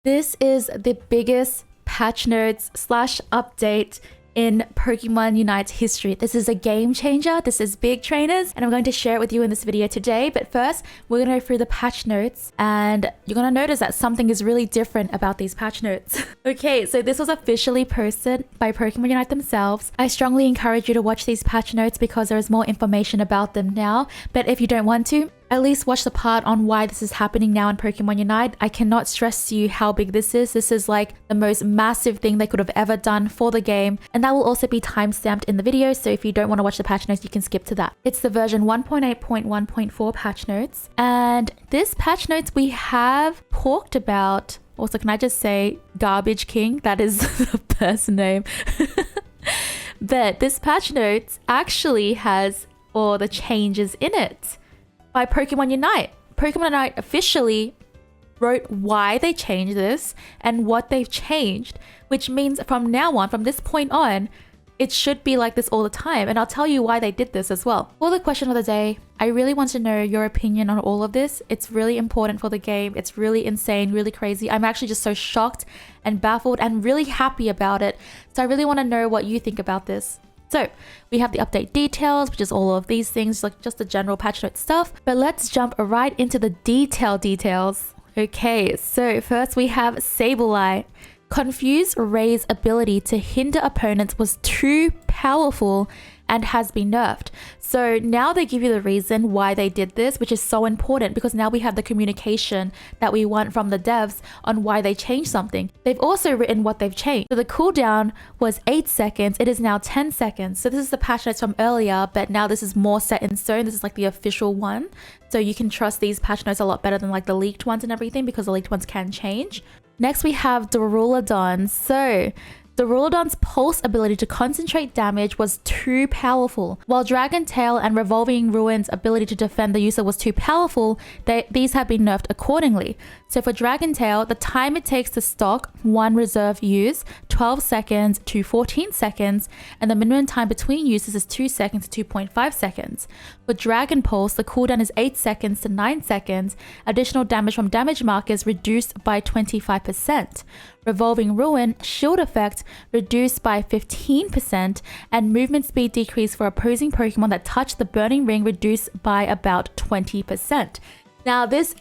This is the biggest patch notes / update in Pokemon Unite's history. This is a game changer. This is big, trainers, and I'm going to share it with you in this video today. But first, we're going to go through the patch notes, and you're going to notice that something is really different about these patch notes. Okay, so this was officially posted by Pokemon Unite themselves. I strongly encourage you to watch these patch notes because there is more information about them now. But if you don't want to, at least watch the part on why this is happening now in Pokemon Unite. I cannot stress to you how big this is. This is like the most massive thing they could have ever done for the game. And that will also be timestamped in the video. So if you don't want to watch the patch notes, you can skip to that. It's the version 1.8.1.4 patch notes. And this patch notes we have talked about. Also, can I just say Garbage King? That is the person name. But this patch notes actually has all the changes in it by Pokemon Unite. Pokemon Unite officially wrote why they changed this and what they've changed, which means from now on, from this point on, it should be like this all the time. And I'll tell you why they did this as well. For the question of the day, I really want to know your opinion on all of this. It's really important for the game. It's really insane, really crazy. I'm actually just so shocked and baffled and really happy about it. So I really want to know what you think about this. So we have the update details, which is all of these things, like just the general patch note stuff. But let's jump right into the details. Okay, so first we have Sableye. Confuse Ray's ability to hinder opponents was too powerful and has been nerfed. So now they give you the reason why they did this, which is so important because now we have the communication that we want from the devs on why they changed something. They've also written what they've changed. So the cooldown was 8 seconds. It is now 10 seconds. So this is the patch notes from earlier, but now this is more set in stone. This is like the official one. So you can trust these patch notes a lot better than like the leaked ones and everything because the leaked ones can change. Next we have Duraludon. So Duraludon's pulse ability to concentrate damage was too powerful. While Dragon Tail and Revolving Ruin's ability to defend the user was too powerful, these have been nerfed accordingly. So for Dragon Tail, the time it takes to stock one reserve use, 12 seconds to 14 seconds, and the minimum time between uses is 2 seconds to 2.5 seconds. For Dragon Pulse, the cooldown is 8 seconds to 9 seconds. Additional damage from damage markers reduced by 25%. Revolving Ruin, shield effect reduced by 15%, and movement speed decrease for opposing Pokemon that touch the burning ring reduced by about 20%. Now this,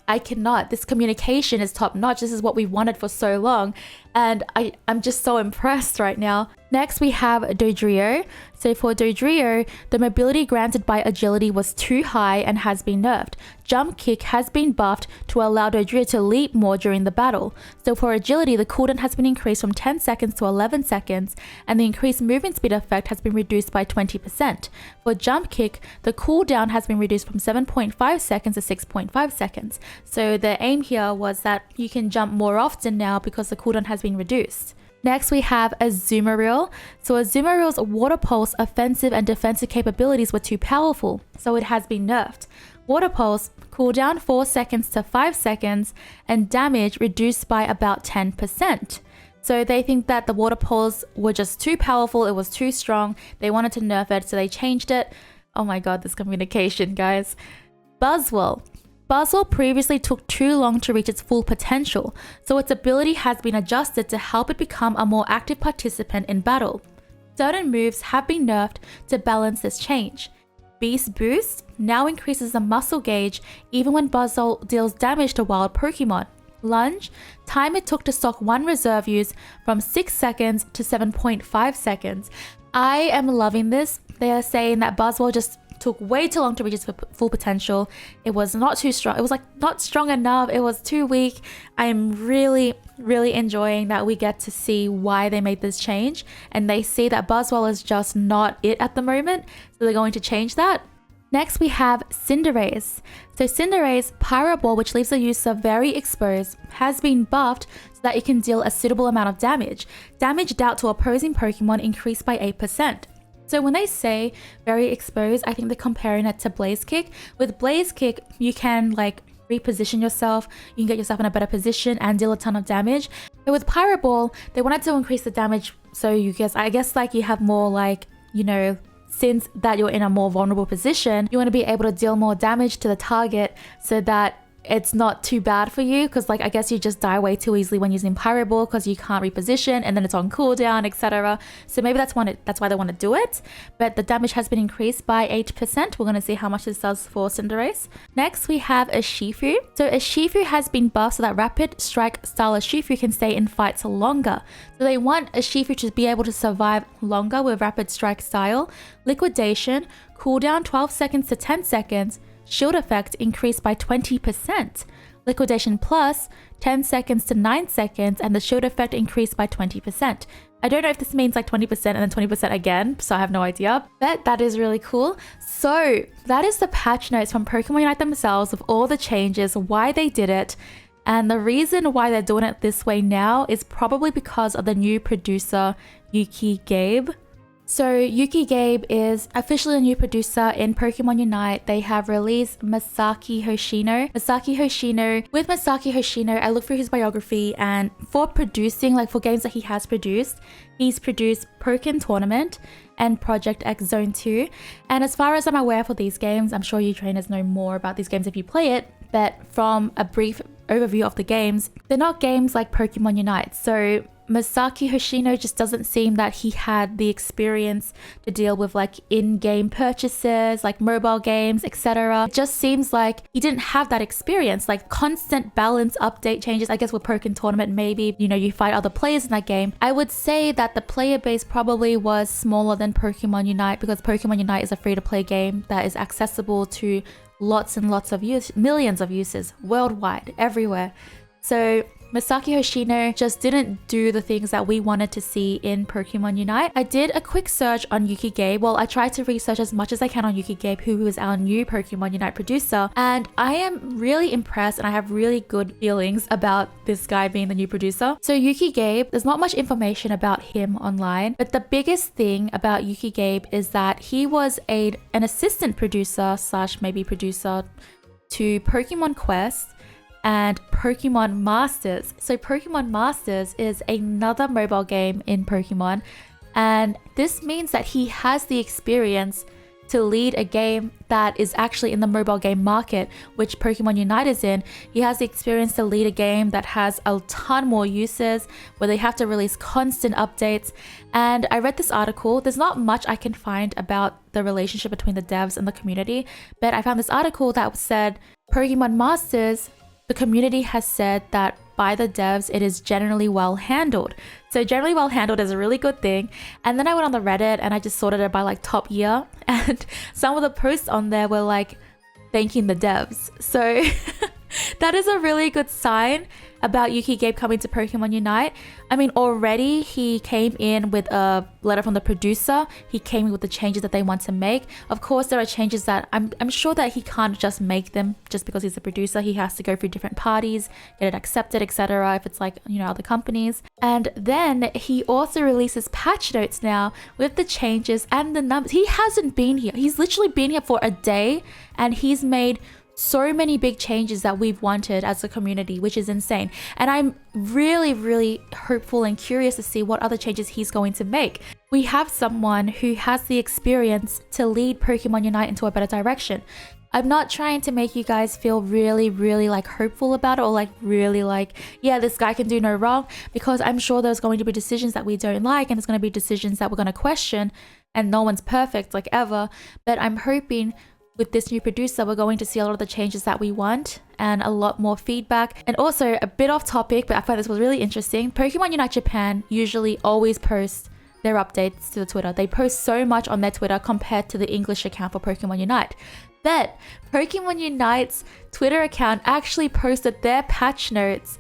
I cannot. This communication is top notch. This is what we wanted for so long. And I'm just so impressed right now. Next, we have Dodrio. So for Dodrio, the mobility granted by agility was too high and has been nerfed. Jump Kick has been buffed to allow Dodrio to leap more during the battle. So for agility, the cooldown has been increased from 10 seconds to 11 seconds, and the increased movement speed effect has been reduced by 20%. For Jump Kick, the cooldown has been reduced from 7.5 seconds to 6.5 seconds. So the aim here was that you can jump more often now because the cooldown has been reduced. Next, we have Azumarill. So Azumarill's Water Pulse offensive and defensive capabilities were too powerful, so it has been nerfed. Water Pulse, cooldown 4 seconds to 5 seconds, and damage reduced by about 10%. So they think that the Water Pulse were just too powerful, it was too strong, they wanted to nerf it, so they changed it. Oh my god, this communication, guys. Buzzwole. Buzzwole previously took too long to reach its full potential, so its ability has been adjusted to help it become a more active participant in battle. Certain moves have been nerfed to balance this change. Beast Boost now increases the muscle gauge even when Buzzwole deals damage to wild Pokemon. Lunge, time it took to stock one reserve use from 6 seconds to 7.5 seconds. I am loving this. They are saying that Buzzwole just took way too long to reach its full potential. It was not too strong. It was like not strong enough. It was too weak. I am really enjoying that we get to see why they made this change, and they see that Buzzwole is just not it at the moment, so they're going to change that. Next, we have Cinderace. So Cinderace Pyro Ball, which leaves the user very exposed, has been buffed so that it can deal a suitable amount of damage. Damage dealt to opposing Pokemon increased by 8%. So when they say very exposed, I think they're comparing it to Blaze Kick. With Blaze Kick, you can like reposition yourself, you can get yourself in a better position and deal a ton of damage. But with Pyro Ball, they wanted to increase the damage so I guess like you have more like, you know, since that you're in a more vulnerable position, you want to be able to deal more damage to the target so that it's not too bad for you, because like I guess you just die way too easily when using Pyro Ball because you can't reposition and then it's on cooldown, etc. So maybe that's why they want to do it. But the damage has been increased by 8%. We're going to see how much this does for Cinderace. Next we have a Shifu. So a Shifu has been buffed so that Rapid Strike style of Shifu can stay in fights longer. So they want a Shifu to be able to survive longer with Rapid Strike style. Liquidation, cooldown 12 seconds to 10 seconds. Shield effect increased by 20%. Liquidation plus 10 seconds to 9 seconds, and the shield effect increased by 20%. I don't know if this means like 20% and then 20% again, so I have no idea, but that is really cool. So that is the patch notes from Pokemon Unite themselves of all the changes, why they did it. And the reason why they're doing it this way now is probably because of the new producer, Yuki Gabe. So Yuki Gabe is officially a new producer in Pokemon Unite. They have released Masaki Hoshino. With Masaki Hoshino, I looked through his biography, and for producing, like for games that he has produced, he's produced Pokken Tournament and Project X Zone 2. And as far as I'm aware for these games, I'm sure you trainers know more about these games if you play it, but from a brief overview of the games, they're not games like Pokemon Unite. So Masaki Hoshino just doesn't seem that he had the experience to deal with like in-game purchases, like mobile games, etc. It just seems like he didn't have that experience, like constant balance update changes. I guess with Pokken Tournament, maybe, you know, you fight other players in that game. I would say that the player base probably was smaller than Pokemon Unite, because Pokemon Unite is a free-to-play game that is accessible to lots and lots of millions of users worldwide, everywhere. So Masaki Hoshino just didn't do the things that we wanted to see in Pokemon Unite. I did a quick search on Yuki Gabe. Well, I tried to research as much as I can on Yuki Gabe, who is our new Pokemon Unite producer. And I am really impressed, and I have really good feelings about this guy being the new producer. So Yuki Gabe, there's not much information about him online, but the biggest thing about Yuki Gabe is that he was an assistant producer / maybe producer to Pokemon Quest and Pokemon Masters. So Pokemon Masters is another mobile game in Pokemon, and this means that he has the experience to lead a game that is actually in the mobile game market, which Pokemon Unite is in. He has the experience to lead a game that has a ton more users, where they have to release constant updates. And I read this article. There's not much I can find about the relationship between the devs and the community, but I found this article that said Pokemon Masters, the community has said that by the devs, it is generally well handled. So generally well handled is a really good thing. And then I went on the Reddit and I just sorted it by like top year. And some of the posts on there were like thanking the devs. So that is a really good sign about Yuki Gabe coming to Pokemon Unite. I mean, already he came in with a letter from the producer. He came in with the changes that they want to make. Of course, there are changes that I'm sure that he can't just make them just because he's a producer. He has to go through different parties, get it accepted, etc. if it's like, you know, other companies. And then he also releases patch notes now with the changes and the numbers. He hasn't been here. He's literally been here for a day, and he's made so many big changes that we've wanted as a community, which is insane. And I'm really, really hopeful and curious to see what other changes he's going to make. We have someone who has the experience to lead Pokemon Unite into a better direction. I'm not trying to make you guys feel really, really like hopeful about it, or like really like, yeah, this guy can do no wrong, because I'm sure there's going to be decisions that we don't like, and there's going to be decisions that we're going to question, and no one's perfect like ever. But I'm hoping with this new producer, we're going to see a lot of the changes that we want and a lot more feedback. And also, a bit off topic, but I find this was really interesting. Pokemon Unite Japan usually always posts their updates to the Twitter. They post so much on their Twitter compared to the English account for Pokemon Unite. But Pokemon Unite's Twitter account actually posted their patch notes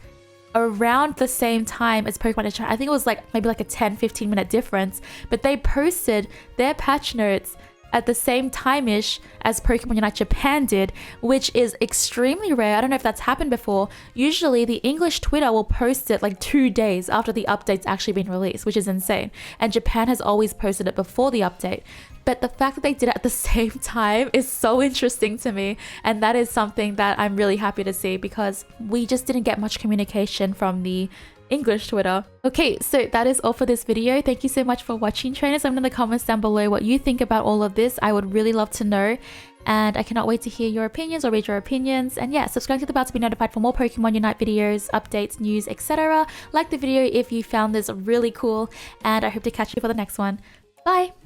around the same time as Pokemon Japan. I think it was like maybe like a 10-15 minute difference, but they posted their patch notes at the same time-ish as Pokemon Unite Japan did, which is extremely rare. I don't know if that's happened before. Usually the English Twitter will post it like 2 days after the update's actually been released, which is insane. And Japan has always posted it before the update. But the fact that they did it at the same time is so interesting to me. And that is something that I'm really happy to see, because we just didn't get much communication from the English Twitter. Okay, so that is all for this video. Thank you so much for watching, trainers. Let me know in the comments down below what you think about all of this. I would really love to know. and I cannot wait to hear your opinions or read your opinions. And yeah, subscribe to the bell to be notified for more Pokemon Unite videos, updates, news, etc. Like the video if you found this really cool, and I hope to catch you for the next one. Bye!